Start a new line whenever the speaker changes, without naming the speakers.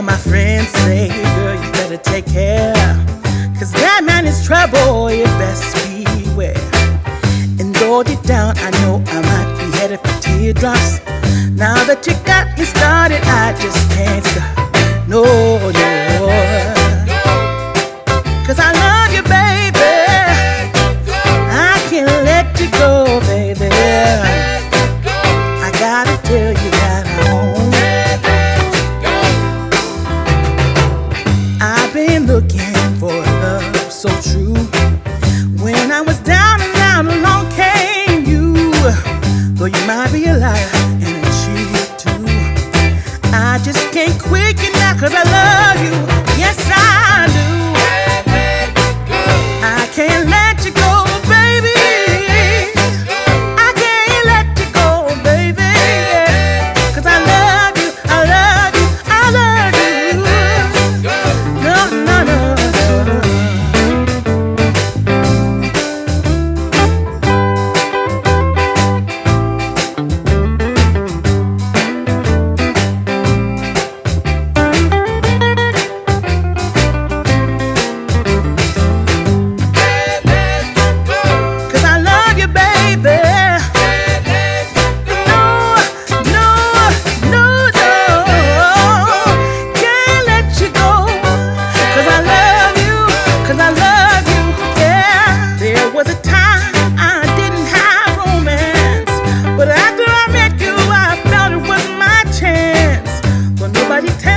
my friends say, girl, you better take care, 'cause that man is trouble, you best beware. And though deep down I know I might be headed for teardrops, now that you got me started, I just can't stop. No, no, 'cause I love you, baby. I can't let you go, baby. I gotta tell you that I won't. I've been looking for love so true. When I was down and out, along came you. Though you might be a liar and a cheat too, I just can't quit you now 'cause I love you. Yes, I do. I can't let you go, baby. I can't let you go, baby. 'Cause I love you, I love you, I love you. No, no, no. Nobody tell